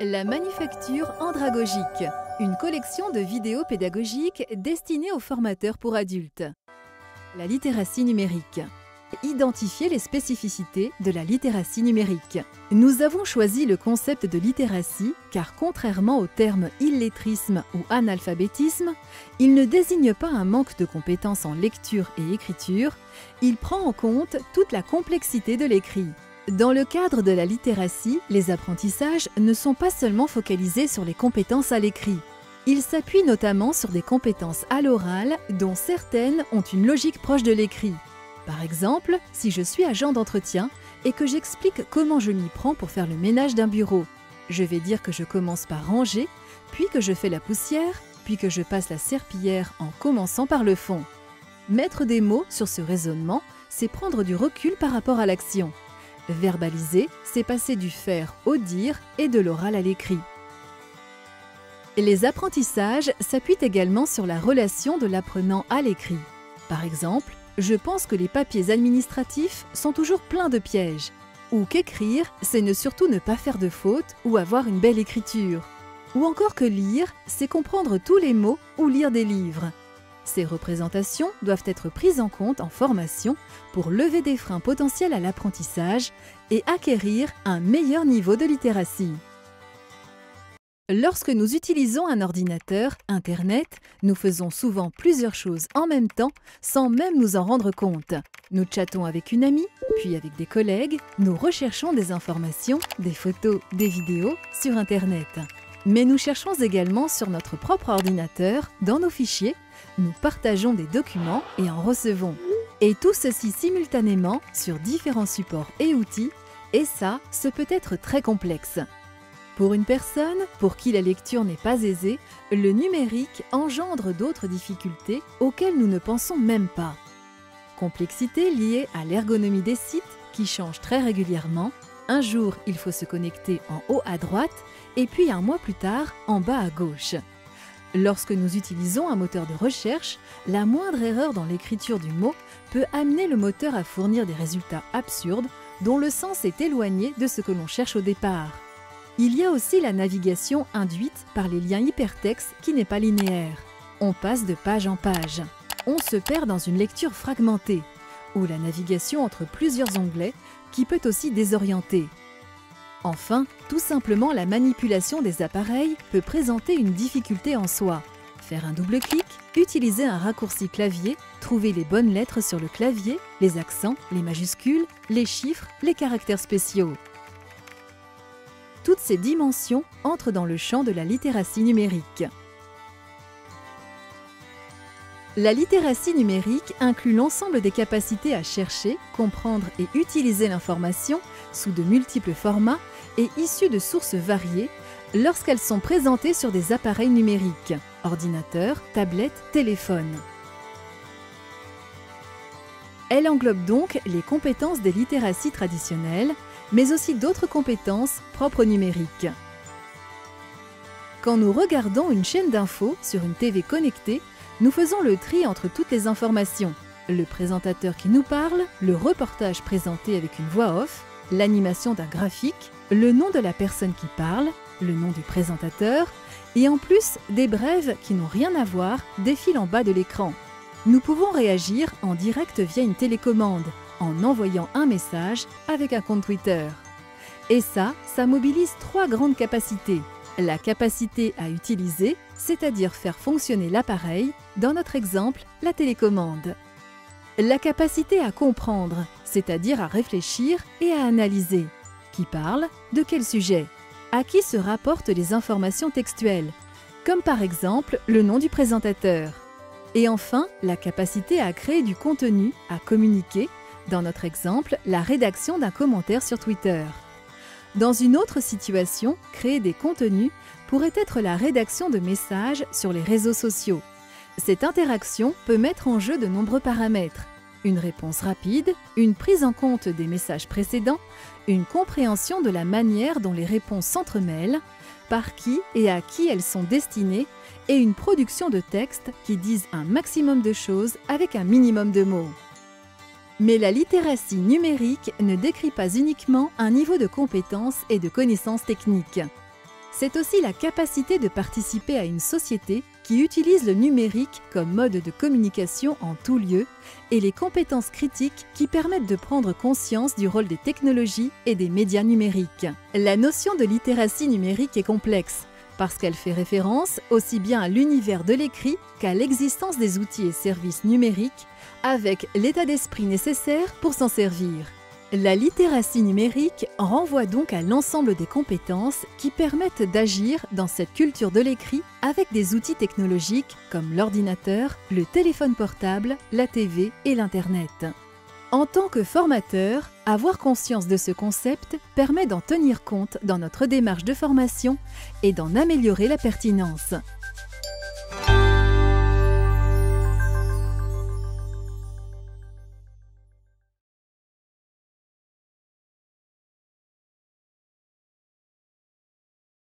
La manufacture andragogique, une collection de vidéos pédagogiques destinées aux formateurs pour adultes. La littératie numérique. Identifier les spécificités de la littératie numérique. Nous avons choisi le concept de littératie car contrairement au terme illettrisme ou analphabétisme, il ne désigne pas un manque de compétences en lecture et écriture, il prend en compte toute la complexité de l'écrit. Dans le cadre de la littératie, les apprentissages ne sont pas seulement focalisés sur les compétences à l'écrit. Ils s'appuient notamment sur des compétences à l'oral dont certaines ont une logique proche de l'écrit. Par exemple, si je suis agent d'entretien et que j'explique comment je m'y prends pour faire le ménage d'un bureau, je vais dire que je commence par ranger, puis que je fais la poussière, puis que je passe la serpillière en commençant par le fond. Mettre des mots sur ce raisonnement, c'est prendre du recul par rapport à l'action. Verbaliser, c'est passer du faire au dire et de l'oral à l'écrit. Les apprentissages s'appuient également sur la relation de l'apprenant à l'écrit. Par exemple, je pense que les papiers administratifs sont toujours pleins de pièges. Ou qu'écrire, c'est surtout ne pas faire de fautes ou avoir une belle écriture. Ou encore que lire, c'est comprendre tous les mots ou lire des livres. Ces représentations doivent être prises en compte en formation pour lever des freins potentiels à l'apprentissage et acquérir un meilleur niveau de littératie. Lorsque nous utilisons un ordinateur, Internet, nous faisons souvent plusieurs choses en même temps sans même nous en rendre compte. Nous chattons avec une amie, puis avec des collègues, nous recherchons des informations, des photos, des vidéos sur Internet. Mais nous cherchons également sur notre propre ordinateur, dans nos fichiers, nous partageons des documents et en recevons. Et tout ceci simultanément sur différents supports et outils, et ça, ce peut être très complexe. Pour une personne pour qui la lecture n'est pas aisée, le numérique engendre d'autres difficultés auxquelles nous ne pensons même pas. Complexité liée à l'ergonomie des sites qui change très régulièrement. Un jour, il faut se connecter en haut à droite et puis un mois plus tard, en bas à gauche. Lorsque nous utilisons un moteur de recherche, la moindre erreur dans l'écriture du mot peut amener le moteur à fournir des résultats absurdes dont le sens est éloigné de ce que l'on cherche au départ. Il y a aussi la navigation induite par les liens hypertextes qui n'est pas linéaire. On passe de page en page. On se perd dans une lecture fragmentée, ou la navigation entre plusieurs onglets qui peut aussi désorienter. Enfin, tout simplement la manipulation des appareils peut présenter une difficulté en soi. Faire un double-clic, utiliser un raccourci clavier, trouver les bonnes lettres sur le clavier, les accents, les majuscules, les chiffres, les caractères spéciaux. Toutes ces dimensions entrent dans le champ de la littératie numérique. La littératie numérique inclut l'ensemble des capacités à chercher, comprendre et utiliser l'information sous de multiples formats et issues de sources variées lorsqu'elles sont présentées sur des appareils numériques, ordinateurs, tablettes, téléphones. Elle englobe donc les compétences des littératies traditionnelles, mais aussi d'autres compétences propres au numérique. Quand nous regardons une chaîne d'infos sur une TV connectée, nous faisons le tri entre toutes les informations. Le présentateur qui nous parle, le reportage présenté avec une voix off, l'animation d'un graphique, le nom de la personne qui parle, le nom du présentateur, et en plus des brèves qui n'ont rien à voir défilent en bas de l'écran. Nous pouvons réagir en direct via une télécommande, en envoyant un message avec un compte Twitter. Et ça mobilise trois grandes capacités. La capacité à utiliser, c'est-à-dire faire fonctionner l'appareil, dans notre exemple, la télécommande. La capacité à comprendre, c'est-à-dire à réfléchir et à analyser. Qui parle? De quel sujet? À qui se rapportent les informations textuelles? Comme par exemple le nom du présentateur. Et enfin, la capacité à créer du contenu, à communiquer, dans notre exemple, la rédaction d'un commentaire sur Twitter. Dans une autre situation, créer des contenus pourrait être la rédaction de messages sur les réseaux sociaux. Cette interaction peut mettre en jeu de nombreux paramètres. Une réponse rapide, une prise en compte des messages précédents, une compréhension de la manière dont les réponses s'entremêlent, par qui et à qui elles sont destinées, et une production de textes qui disent un maximum de choses avec un minimum de mots. Mais la littératie numérique ne décrit pas uniquement un niveau de compétences et de connaissances techniques. C'est aussi la capacité de participer à une société qui utilise le numérique comme mode de communication en tout lieu et les compétences critiques qui permettent de prendre conscience du rôle des technologies et des médias numériques. La notion de littératie numérique est complexe parce qu'elle fait référence aussi bien à l'univers de l'écrit qu'à l'existence des outils et services numériques avec l'état d'esprit nécessaire pour s'en servir. La littératie numérique renvoie donc à l'ensemble des compétences qui permettent d'agir dans cette culture de l'écrit avec des outils technologiques comme l'ordinateur, le téléphone portable, la TV et l'Internet. En tant que formateur, avoir conscience de ce concept permet d'en tenir compte dans notre démarche de formation et d'en améliorer la pertinence.